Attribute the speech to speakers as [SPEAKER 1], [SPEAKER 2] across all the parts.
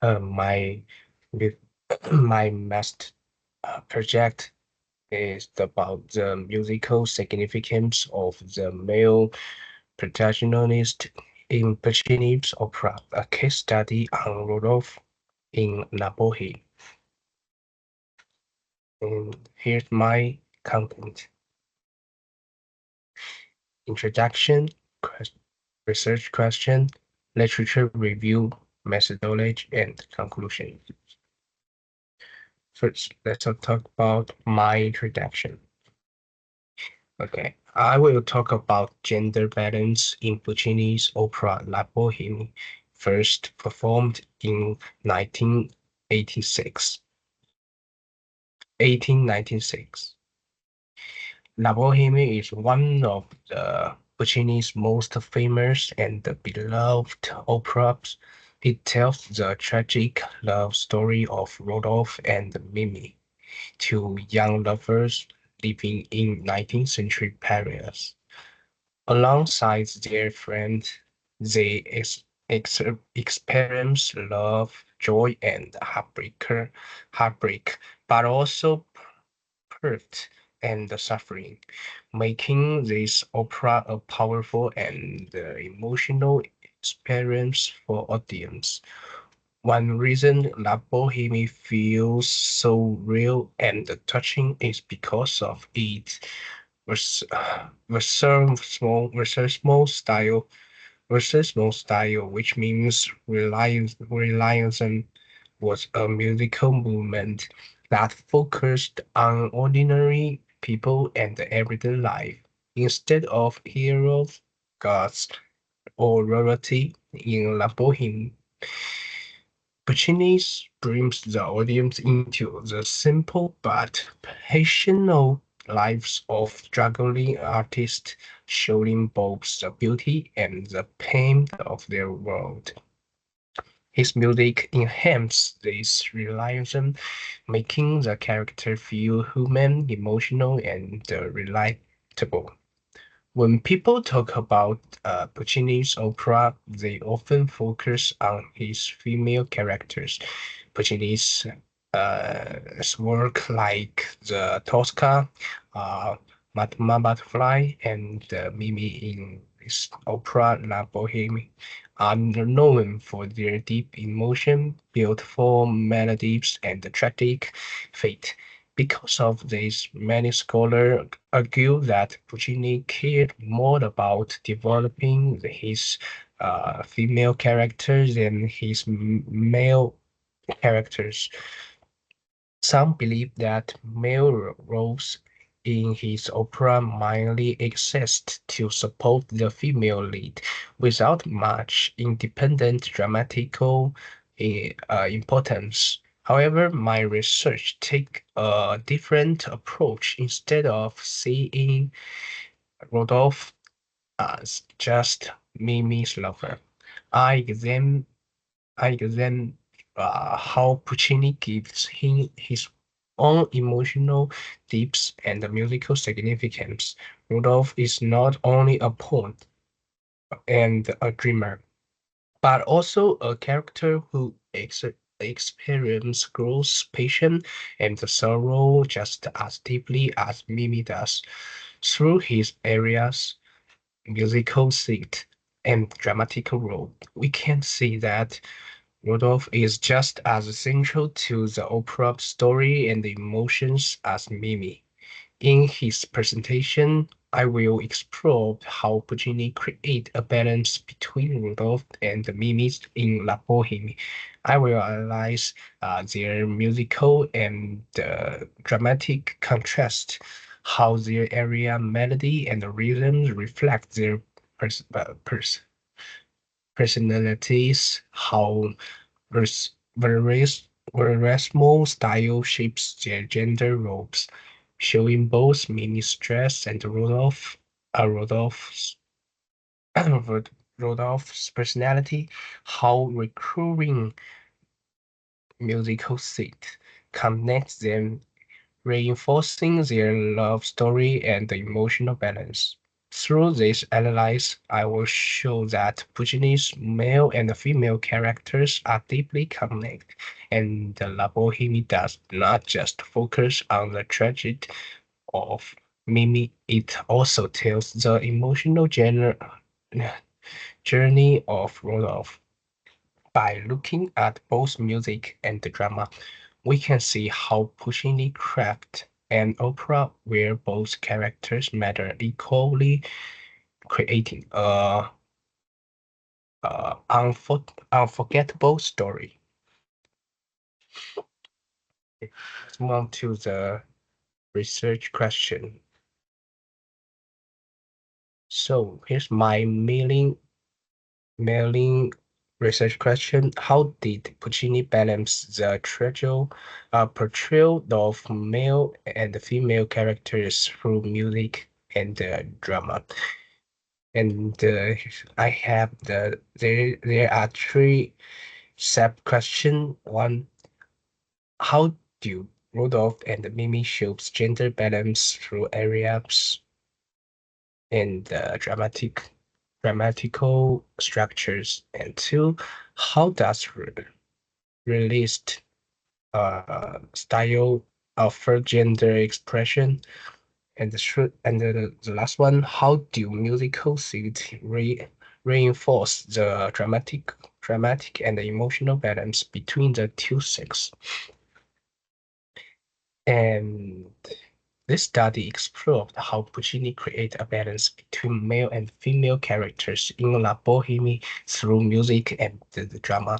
[SPEAKER 1] My with my master project is about the musical significance of the male protagonist in Puccini's opera, a case study on Rodolphe in Napoli. And here's my content. Introduction, research question, literature review, methodology, and conclusion. First, let's talk about my introduction. Okay, I will talk about gender balance in Puccini's opera La Boheme, first performed in 1986. 1896. La Boheme is one of the Puccini's most famous and beloved operas. It tells the tragic love story of Rodolphe and Mimi, two young lovers living in 19th century Paris. Alongside their friend, they experience love, joy, and heartbreak, but also hurt and suffering, making this opera a powerful and emotional experience for audience. One reason La Boheme feels so real and touching is because of its versatile style, which means realism was a musical movement that focused on ordinary people and everyday life instead of heroes, gods, or royalty in La Boheme. Puccini brings the audience into the simple but passionate lives of struggling artists, showing both the beauty and the pain of their world. His music enhances this realism, making the character feel human, emotional, and relatable. When people talk about Puccini's opera, they often focus on his female characters. Puccini's work like the Tosca, uh, Madama Butterfly, and Mimi in his opera La Boheme are known for their deep emotion, beautiful melodies, and tragic fate. Because of this, many scholars argue that Puccini cared more about developing his female characters than his male characters. Some believe that male roles in his opera merely exist to support the female lead without much independent dramatical importance. However, my research take a different approach. Instead of seeing Rodolphe as just Mimi's lover, I examine how Puccini gives him his own emotional depths and musical significance. Rudolph is not only a poet and a dreamer, but also a character who experiences growth, passion, and sorrow just as deeply as Mimi does. Through his areas, musical seat, and dramatical role, we can see that Rodolphe is just as essential to the opera story and the emotions as Mimi. In his presentation, I will explore how Puccini create a balance between Rodolphe and Mimi in La Boheme. I will analyze their musical and dramatic contrast, how their area melody and rhythms reflect their pers- uh, pers- personalities, how various small style shapes their gender roles, showing both Mimi's stress and Rodolph's Rodolph's personality, how recurring musical set connects them, reinforcing their love story and the emotional balance. Through this analysis, I will show that Puccini's male and female characters are deeply connected, and the La Boheme does not just focus on the tragedy of Mimi, it also tells the emotional journey of Rodolphe. By looking at both music and the drama, we can see how Puccini crafted an opera where both characters matter equally, creating unforgettable story. Let's move on to the research question. So here's my mailing research question. How did Puccini balance the portrayal of male and female characters through music and drama? And I have there are three sub question. One, how do Rudolph and Mimi shows gender balance through areas and dramatical structures? And two, how does released style offer gender expression? And the last one, how do musical scenes reinforce the dramatic and the emotional balance between the two sexes? And this study explored how Puccini created a balance between male and female characters in La Boheme through music and the drama.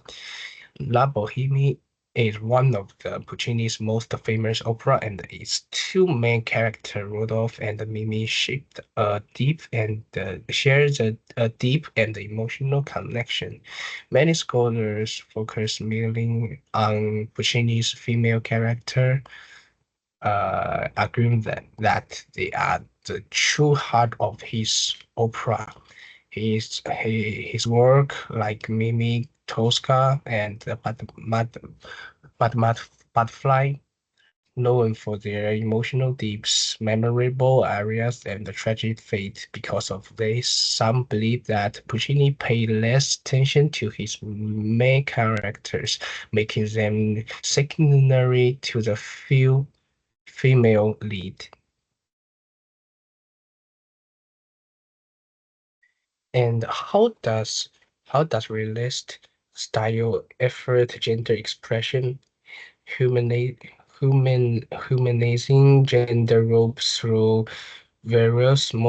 [SPEAKER 1] La Boheme is one of the Puccini's most famous opera, and its two main characters, Rudolph and Mimi, shares a deep and emotional connection. Many scholars focus mainly on Puccini's female character, arguing that they are the true heart of his opera. His work, like Mimi, Tosca, and Butterfly, known for their emotional deeps, memorable areas, and the tragic fate. Because of this, some believe that Puccini paid less attention to his main characters, making them secondary to the few female lead. And how does realist style effort gender expression humanizing gender roles through realism,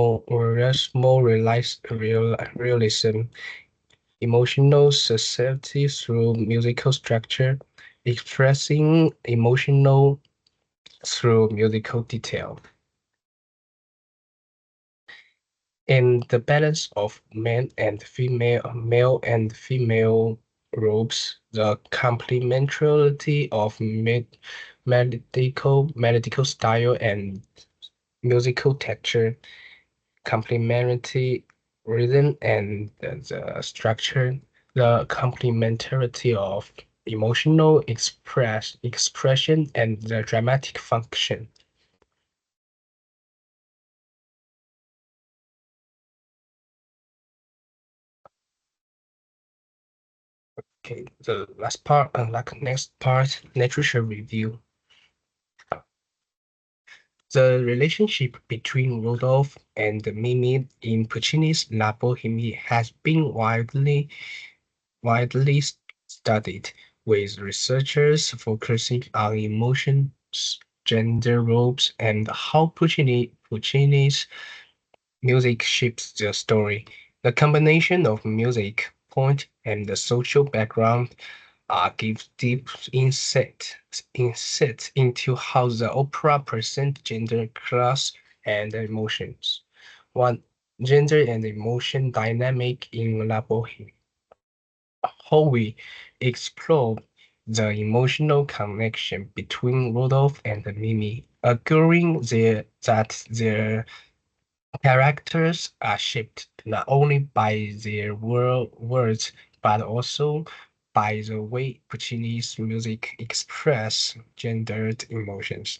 [SPEAKER 1] emotional society through musical structure, expressing emotional through musical detail. In the balance of male and female roles, the complementarity of melodical style and musical texture, complementarity rhythm and the structure, the complementarity of emotional expression and the dramatic function. Okay, the last part, next part, literature review. The relationship between Rodolphe and Mimi in Puccini's La Boheme has been widely studied, with researchers focusing on emotions, gender roles, and how Puccini's music shapes the story. The combination of music, point, and the social background gives deep insight into how the opera presents gender, class, and emotions. One, gender and emotion dynamic in La Boheme. How we explore the emotional connection between Rudolph and Mimi, arguing that their characters are shaped not only by their words, but also by the way Puccini's music express gendered emotions.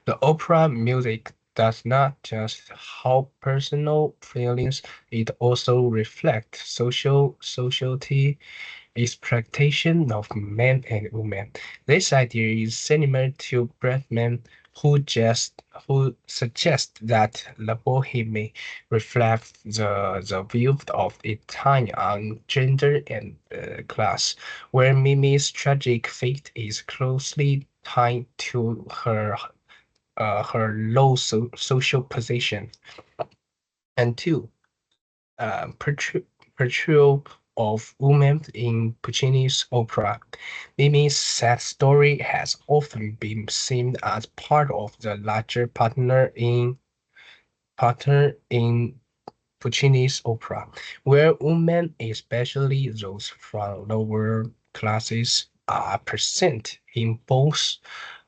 [SPEAKER 1] The opera music does not just how personal feelings, it also reflects society expectation of men and women. This idea is similar to Bretman, who suggests that the boheme reflects the view of its time on gender and class, where Mimi's tragic fate is closely tied to her low social position. And two, portrayal of women in Puccini's opera. Mimi's sad story has often been seen as part of the larger pattern in Puccini's opera, where women, especially those from lower classes, are present in both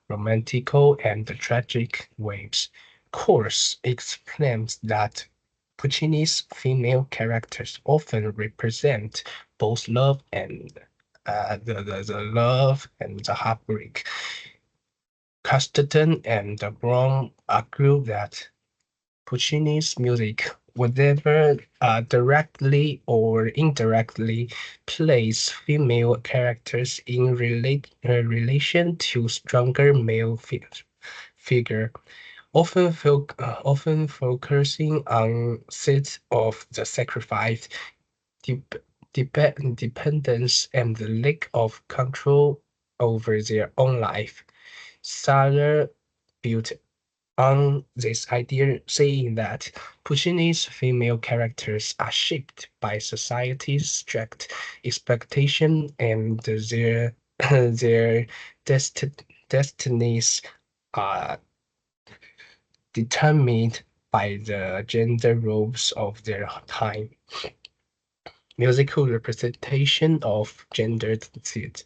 [SPEAKER 1] romantical and tragic ways. Course explains that Puccini's female characters often represent both love and the love and the heartbreak. Castellan and Brown argue that Puccini's music, whether directly or indirectly, plays female characters in relation to stronger male figure, often focusing on scenes of the sacrifice, dep- dependence, and the lack of control over their own life. Sarah built on this idea, saying that Puccini's female characters are shaped by society's strict expectation and their destinies are determined by the gender roles of their time. Musical representation of gendered themes.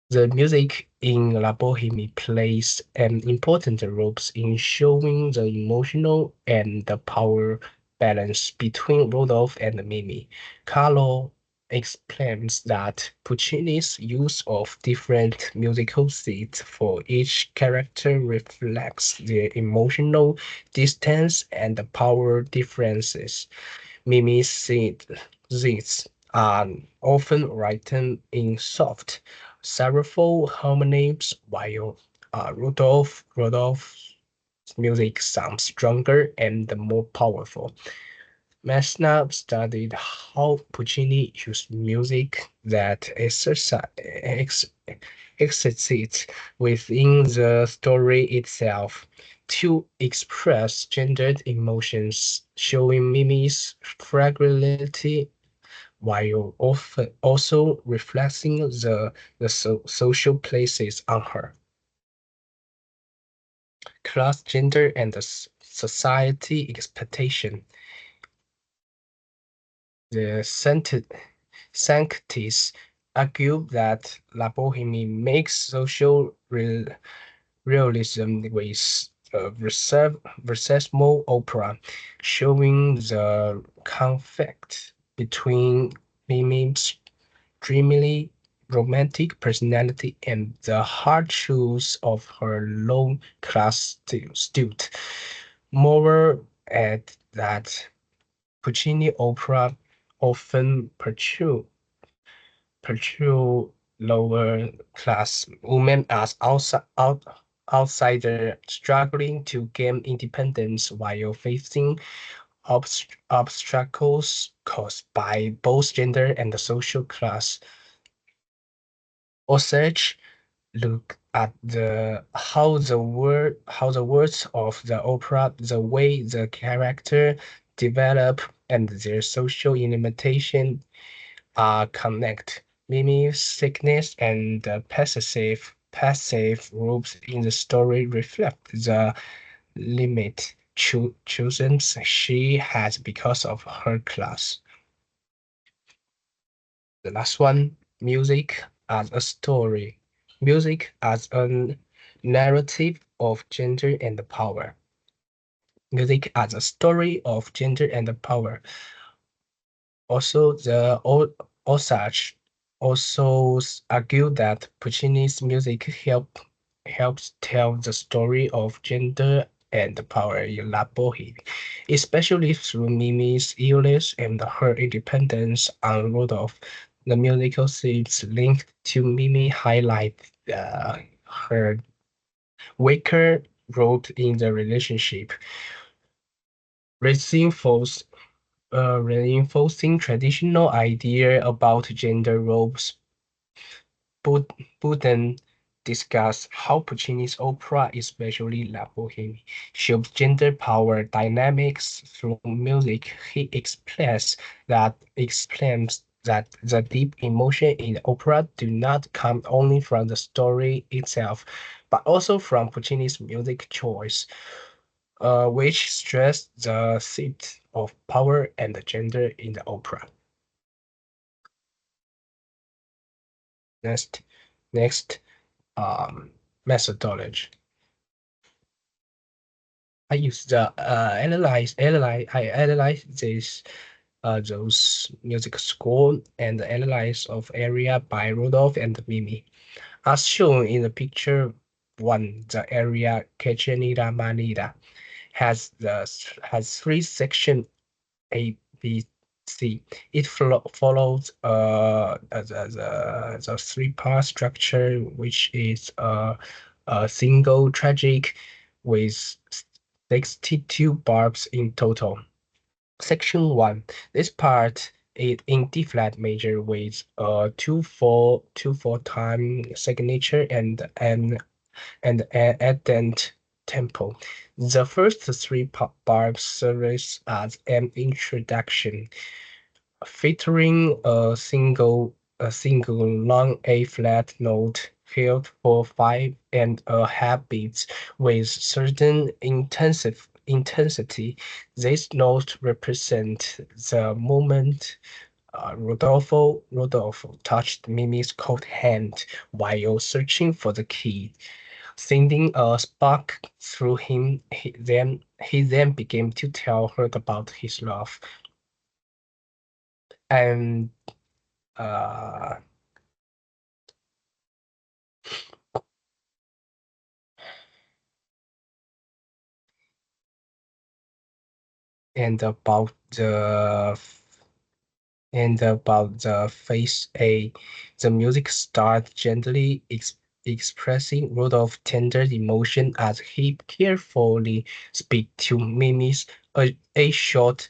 [SPEAKER 1] The music in La Boheme plays an important role in showing the emotional and the power balance between Rodolphe and Mimi. Carlo explains that Puccini's use of different musical seats for each character reflects their emotional distance and the power differences. Mimi's scenes are often written in soft, sorrowful harmonies, while Rudolph's music sounds stronger and more powerful. Messna studied how Puccini used music that exists within the story itself to express gendered emotions, showing Mimi's fragility while often also reflecting the social places on her. Class, gender, and the society expectation. The Sanctis argue that La Boheme makes social realism with versatile opera, showing the conflict between Mimi's dreamily romantic personality and the hard truths of her low-class student. Moreover, add that Puccini opera often portray lower class women as outsider struggling to gain independence while facing obstacles caused by both gender and the social class. Osage look at the how the words of the opera, the way the character develop, and their social limitation connect. Mimi's sickness and the passive groups in the story reflect the limit chosen she has because of her class. The last one, music as a story. Music as a narrative of gender and power. Music as a story of gender and power. Also, the Osage also argue that Puccini's music helps tell the story of gender and power in La Boheme, especially through Mimi's illness and her independence on Rudolph. The musical scenes linked to Mimi highlight her weaker role in the relationship, reinforce, reinforcing traditional idea about gender roles. Budden discussed how Puccini's opera, especially La Boheme, shows gender power dynamics through music. He explains that the deep emotion in the opera do not come only from the story itself, but also from Puccini's music choice, which stress the theme of power and gender in the opera. Next, next, methodology. I use the I analyze this those music score and analyze of area by Rudolph and Mimi. As shown in the picture one, the area Quechenira Manida has three sections A, B, C. It follows the three-part structure, which is a single tragic with 62 barbs in total. Section 1. This part is in D flat major with a 2/4 time signature and addend tempo. The first three bars serves as an introduction, featuring a single long A flat note held for 5.5 beats with certain intensity. This note represents the moment Rodolfo touched Mimi's cold hand while searching for the key. Sending a spark through him, he then began to tell her about his love and uh and about the face A. The music starts gently expressing Rudolph's tender emotion as he carefully speaks to Mimi's a short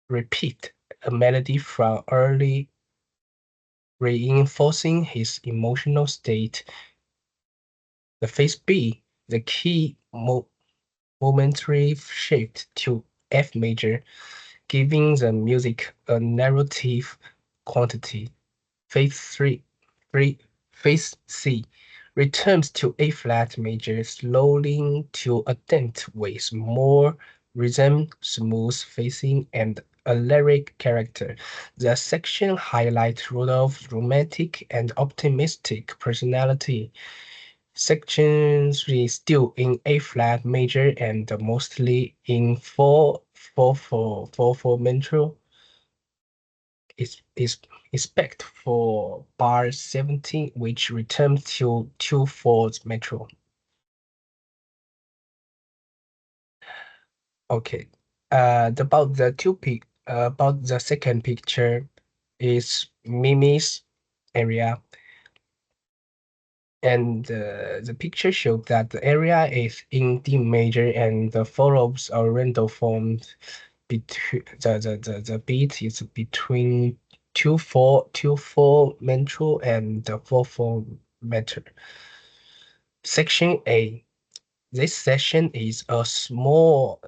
[SPEAKER 1] repeat, a melody from early reinforcing his emotional state. The phase B, the key momentary shift to F major, giving the music a narrative quantity. Phase 3, three, phase C, returns to A flat major, slowing to a dent with more rhythm, smooth facing, and a lyric character. The section highlights Rudolph's romantic and optimistic personality. Section 3 still in A flat major and mostly in 4/4 mental is expect for bar 17, which returns to 2/4 metro. Okay. About the second picture is Mimi's area, and the picture shows that the area is in D major and follows a random form between the beat is between 2/4 metro and 4/4 meter. Section A. This section is a small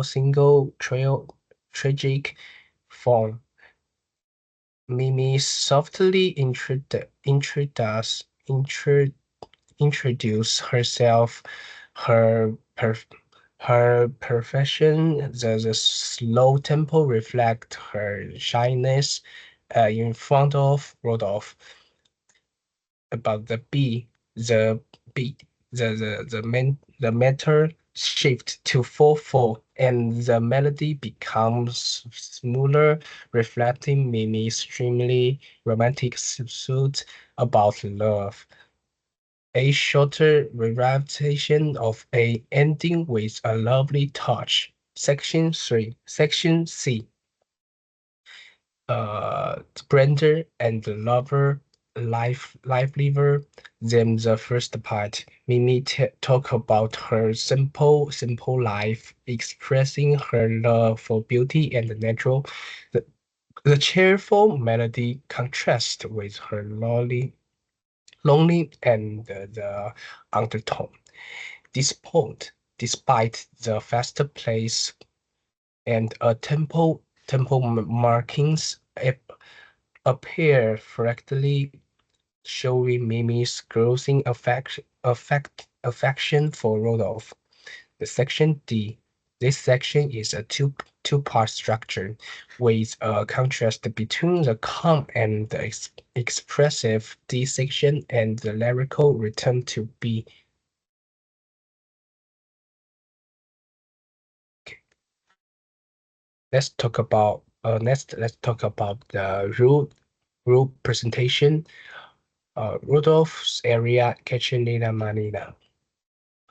[SPEAKER 1] single tragic form. Mimi softly introduce herself, her perf her perfection. The slow tempo reflect her shyness in front of Rodolph. About the B, the B, the meter shift to 4/4, and the melody becomes smoother, reflecting Mimi's extremely romantic suit about love. a shorter revitalization of a ending with a lovely touch. Section 3. Section C. Splendor and the lover, livelier than the first part. Mimi talk about her simple life, expressing her love for beauty and natural. The, the cheerful melody contrasts with her lonely and the undertone. Despite the faster pace and a tempo markings appear fractally showing Mimi's growing affection for Rodolph. The section D. This section is a two-part structure with a contrast between the calm and the expressive D section and the lyrical return to B. Okay. Let's talk about the rule presentation. Rudolph's area Cacciolina Manina.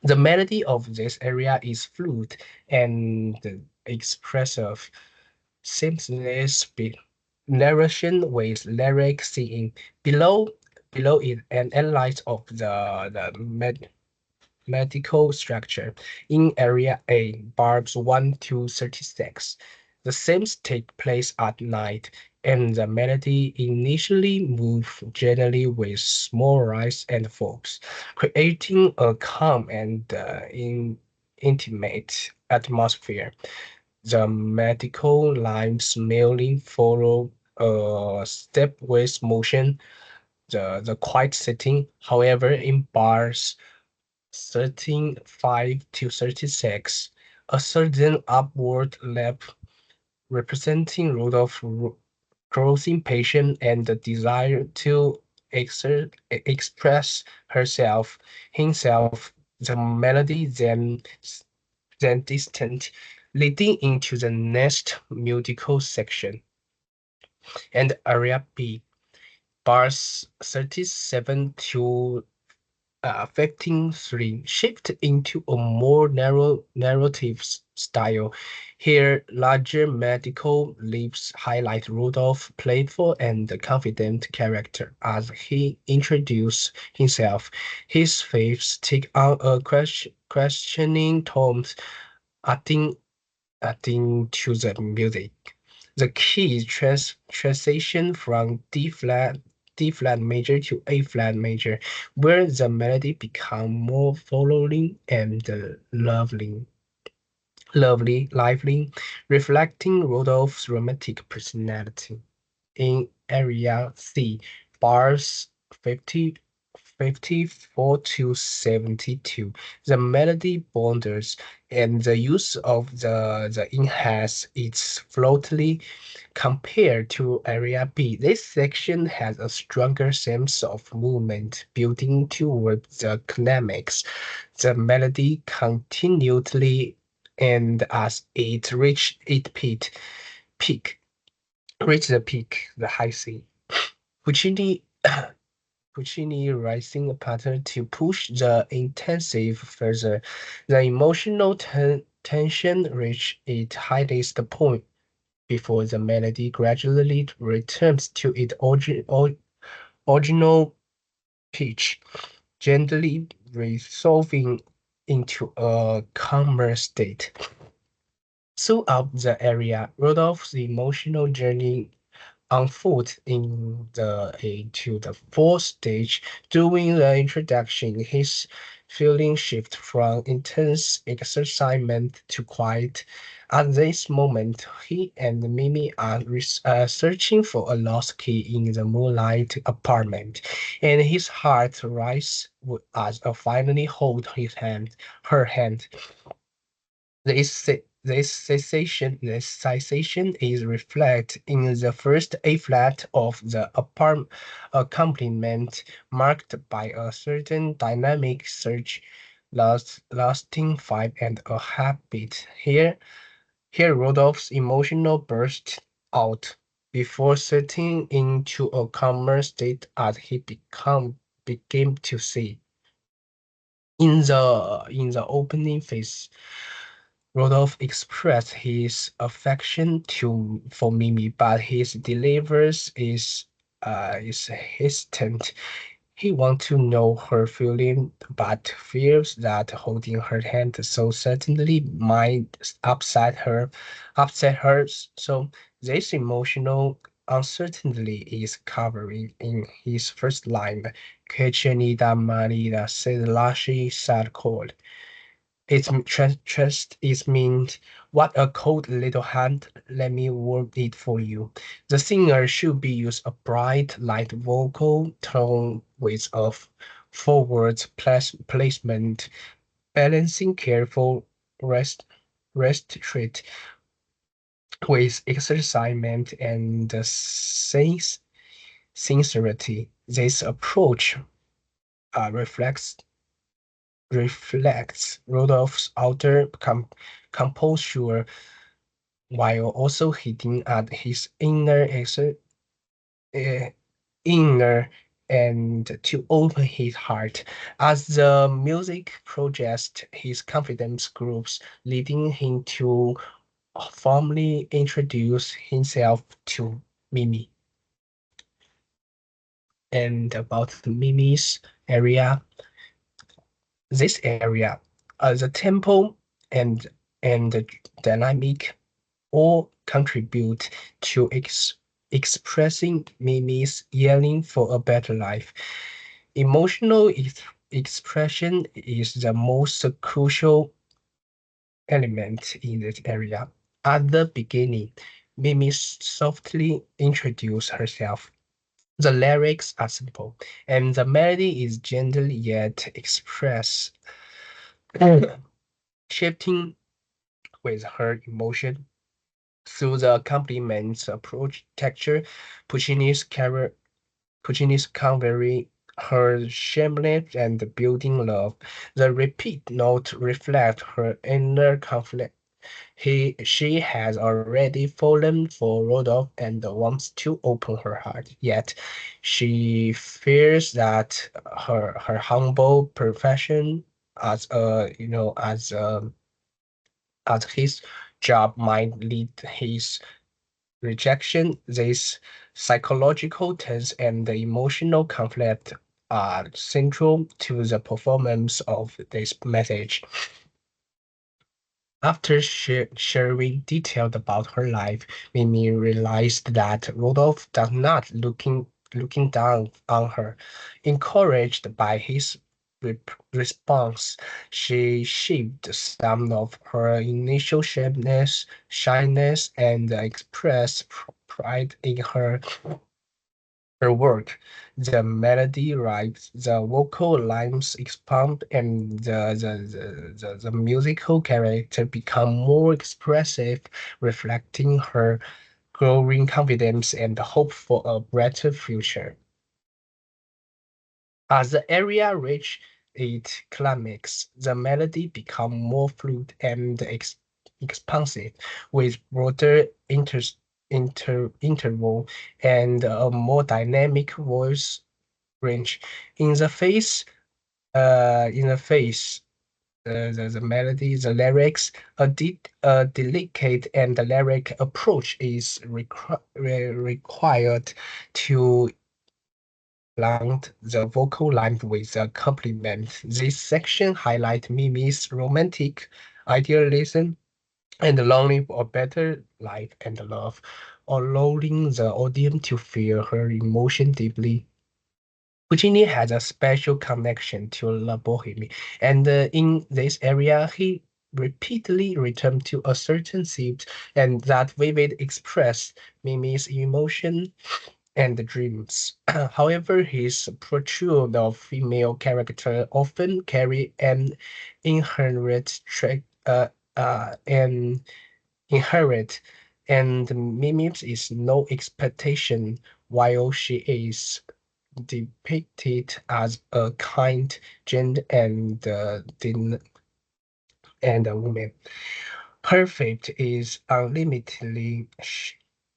[SPEAKER 1] The melody of this area is flute and expressive, seamless narration with lyric singing. Below it, an analysis of the medical structure. In Area A, barbs 1 to 36. The themes take place at night, and the melody initially moves gently with small rise and falls, creating a calm and intimate atmosphere. The medical lines merely follow a stepwise motion, the quiet setting. However, in bars 35 to 36, a certain upward leap representing Rudolph's growing patience and the desire to express himself. The melody then distant, leading into the next musical section. And area B, bars 37 to affecting three shift into a more narrative style. Here, larger medical leaps highlight Rudolph's playful and confident character as he introduces himself. His faiths take on a questioning tone, adding to the music. The key transition from D flat major to A flat major, where the melody become more following and lively, reflecting Rodolph's romantic personality. In area C, bars 50, 54 to 72, the melody borders and the use of the enhance its floatly compared to area B. This section has a stronger sense of movement building toward the climax. The melody continually and as it reached peak, reach the peak, the high C. Puccini Puccini rising a pattern to push the intensive further. The emotional tension reached its highest point before the melody gradually returns to its original pitch, gently resolving into a calmer state. Throughout the area, Rodolph's emotional journey unfolds into the fourth stage. During the introduction, his feelings shift from intense excitement to quiet. At this moment, he and Mimi are searching for a lost key in the moonlight apartment, and his heart rises as a finally hold her hand. This is reflected in the first A flat of the accompaniment, marked by a certain dynamic surge, lasting 5.5 beats. Here Rodolph's emotional burst out before settling into a calmer state as he began to see. In the opening phase, Rodolph expressed his affection to for Mimi, but his delivers is hesitant. He wants to know her feeling, but fears that holding her hand so certainly might upset her. So this emotional uncertainty is covering in his first line. Que da marida se lasci sad cold. Its trust is meant, what a cold little hand, let me warm it for you. The singer should be use a bright, light vocal tone with a forward placement, balancing careful rest with exercisement and sincerity. This approach reflects Rudolph's outer composure while also hitting at his uh, inner and to open his heart. As the music progressed, his confidence grows, leading him to formally introduce himself to Mimi. And about Mimi's area, this area, the tempo and the dynamic all contribute to expressing Mimi's yearning for a better life. Emotional expression is the most crucial element in this area. At the beginning, Mimi softly introduces herself. The lyrics are simple, and the melody is gentle yet express, shifting with her emotion. Through the accompaniments approach texture, Puccini's convey her shameless and building love. The repeat note reflect her inner conflict. She has already fallen for Rodolph and wants to open her heart. Yet she fears that her humble profession as a as his job might lead his rejection. This psychological tense and the emotional conflict are central to the performance of this message. After sharing details about her life, Mimi realized that Rudolph does not looking down on her. Encouraged by his response, she shaved some of her initial shyness, and expressed pride in her work. The melody rises, the vocal lines expand, and the musical character become more expressive, reflecting her growing confidence and hope for a brighter future. As the area reached its climax, the melody became more fluid and expansive, with broader interval and a more dynamic voice range. In the face, the melody, the lyrics, a delicate and lyric approach is required to blend the vocal line with the accompaniment. This section highlights Mimi's romantic idealism and longing for a better life and love, allowing the audience to feel her emotion deeply. Puccini has a special connection to La Boheme, and in this area, he repeatedly returned to a certain theme, and that vivid express Mimi's emotion and dreams. However, his portrayal of female character often carry an inherent trait, an inherent, and Mimi's is no expectation, while she is depicted as a kind, gentle, and a woman. Her fate is unlimitedly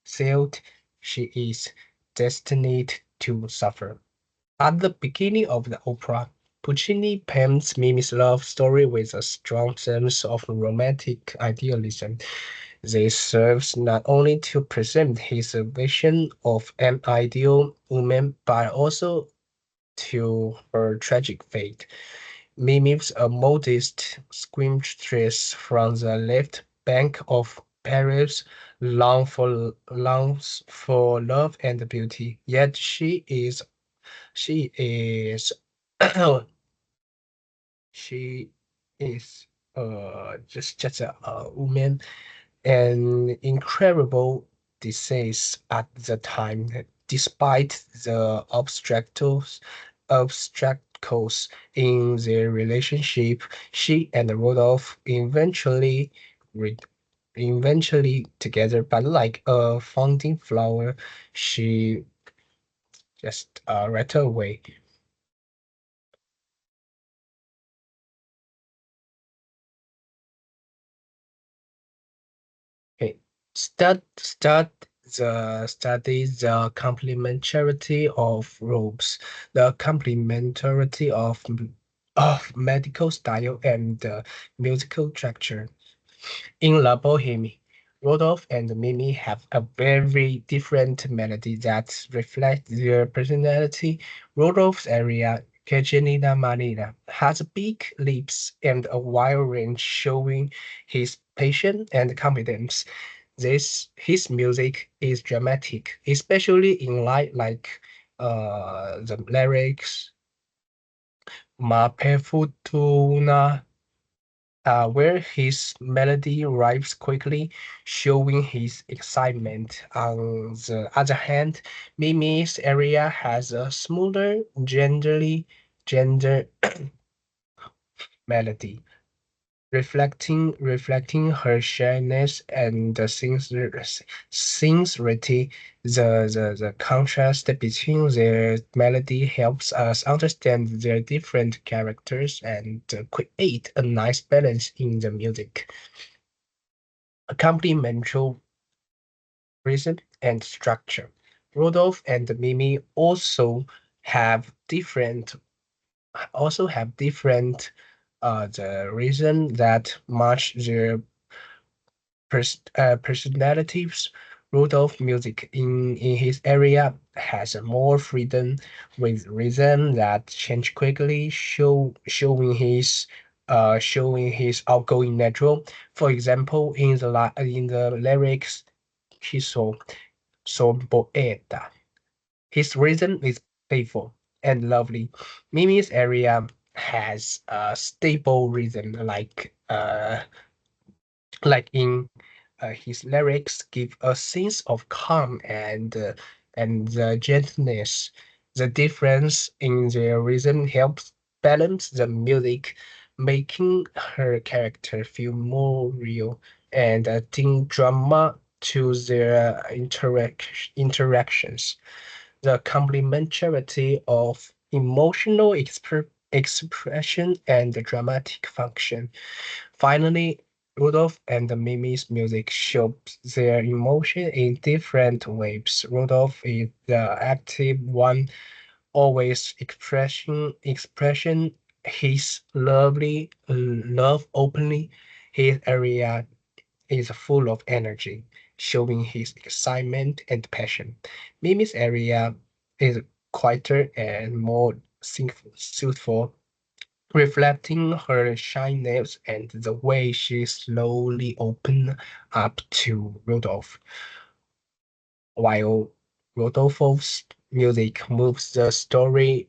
[SPEAKER 1] sealed. She is destined to suffer. At the beginning of the opera, Puccini paints Mimi's love story with a strong sense of romantic idealism. This serves not only to present his vision of an ideal woman, but also to her tragic fate. Mimi's a modest seamstress from the left bank of Paris, longs for love and beauty. Yet she is she is just a woman, an incredible disease at the time. Despite the obstacles in their relationship, she and Rodolph re- eventually together. But like a founding flower, she just right away. Okay. Study the complementarity of robes, the complementarity of medical style and musical structure. In La Boheme, Rodolphe and Mimi have a very different melody that reflects their personality. Rodolphe's area, Cajanina Marina, has big lips and a wide range showing his patience and confidence. His music is dramatic, especially in light like the lyrics Ma per fortuna where his melody arrives quickly, showing his excitement. On the other hand, Mimi's area has a smoother, gender melody, reflecting her shyness and the sincerity. The contrast between their melody helps us understand their different characters and create a nice balance in the music. A complementary rhythm and structure. Rudolph and Mimi also have different the reason that match their personalities. Rudolph music in his area has a more freedom with rhythm that change quickly, showing his outgoing natural. For example, in the lyrics, he so poeta. His rhythm is playful and lovely. Mimi's area has a stable rhythm, like in his lyrics give a sense of calm and the gentleness. The difference in their rhythm helps balance the music, making her character feel more real and adding drama to their interactions. The complementarity of emotional expression and the dramatic function. Finally, Rudolph and Mimi's music shows their emotion in different ways. Rudolph is the active one, always expression his love openly. His area is full of energy, showing his excitement and passion. Mimi's area is quieter and more soothful, reflecting her shyness and the way she slowly opened up to Rudolph. While Rodolfo's music moves the story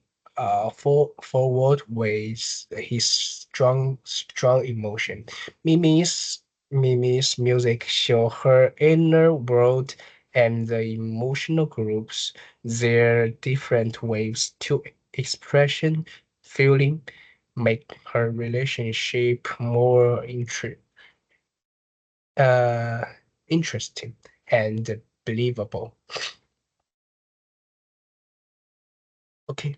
[SPEAKER 1] forward with his strong emotion. Mimi's music show her inner world and the emotional groups their different ways to expression feeling make her relationship more uh, interesting and believable. Okay,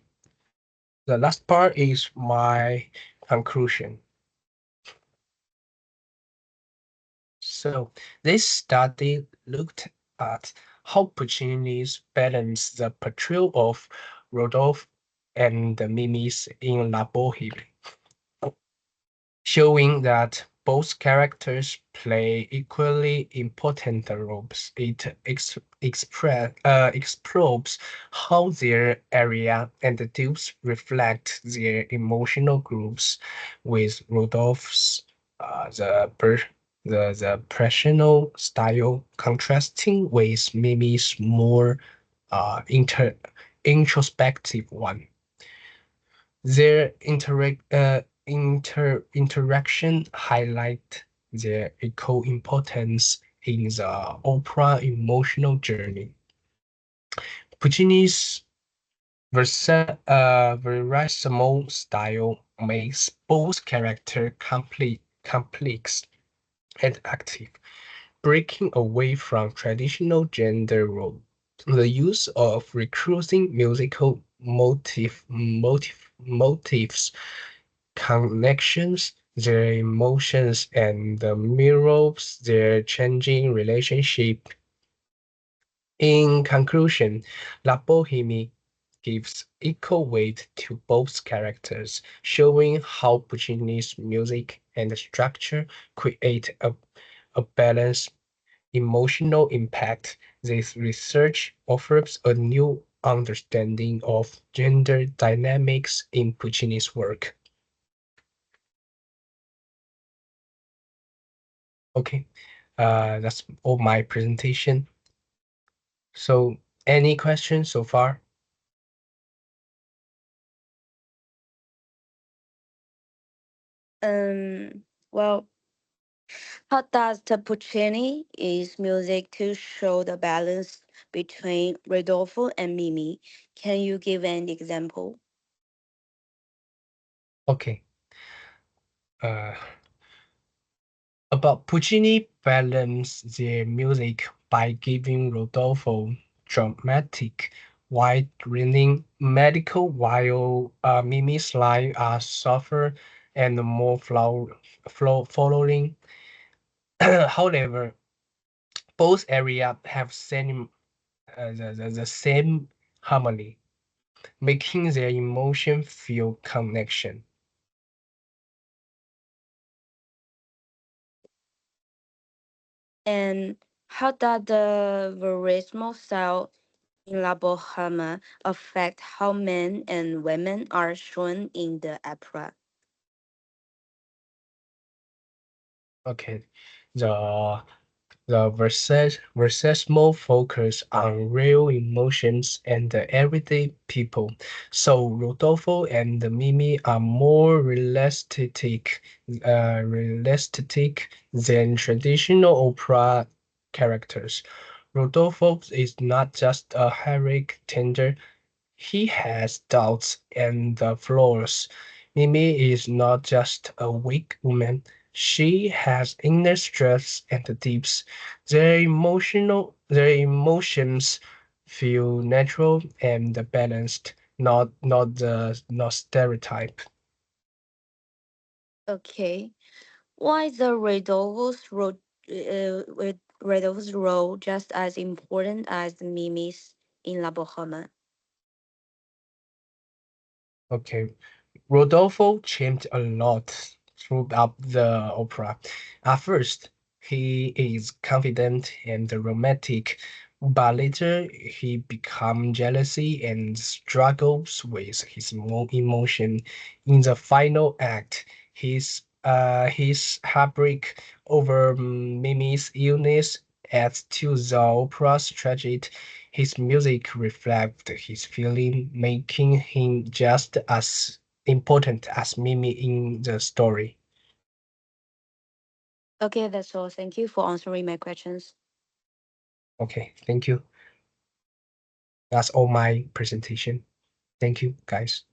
[SPEAKER 1] the last part is my conclusion. So, this study looked at how Puccini's balanced the portrayal of Rodolphe and Mimi's in La Boheme, showing that both characters play equally important roles. It explores how their area and the dupes reflect their emotional groups, with Rudolph's the personal style contrasting with Mimi's more introspective one. Their interaction highlight their equal importance in the opera emotional journey. Puccini's versatile style makes both characters complex and active, breaking away from traditional gender roles. The use of recurring musical motifs connections, their emotions, and mirrors their changing relationship. In conclusion, La Boheme gives equal weight to both characters, showing how Puccini's music and structure create a balanced emotional impact. This research offers a new understanding of gender dynamics in Puccini's work. Okay, that's all my presentation. So, any questions so far?
[SPEAKER 2] Well, how does the Puccini use music to show the balance between Rodolfo and Mimi? Can you give an example?
[SPEAKER 1] Okay. Uh, about Puccini balance their music by giving Rodolfo dramatic, wide-ranging medical, while Mimi's lines are softer and more following. However, both areas have the same harmony, making their emotion feel connection.
[SPEAKER 2] And how does the Verismo style in La Boheme affect how men and women are shown in the opera?
[SPEAKER 1] Okay, the the more focus on real emotions and the everyday people. So Rodolfo and Mimi are more realistic than traditional opera characters. Rodolfo is not just a heroic tender. He has doubts and flaws. Mimi is not just a weak woman. She has inner stress and deeps. Their emotions feel natural and balanced, not stereotype.
[SPEAKER 2] Okay. Why is the Rodolfo's role just as important as Mimi's in La Boheme?
[SPEAKER 1] Okay, Rodolfo changed a lot throughout the opera. At first, he is confident and romantic, but later he becomes jealousy and struggles with his emotion. In the final act, his heartbreak over Mimi's illness adds to the opera's tragedy. His music reflects his feeling, making him just as important as Mimi in the story.
[SPEAKER 2] Okay, that's all. Thank you for answering my questions.
[SPEAKER 1] Okay, thank you. That's all my presentation. Thank you, guys.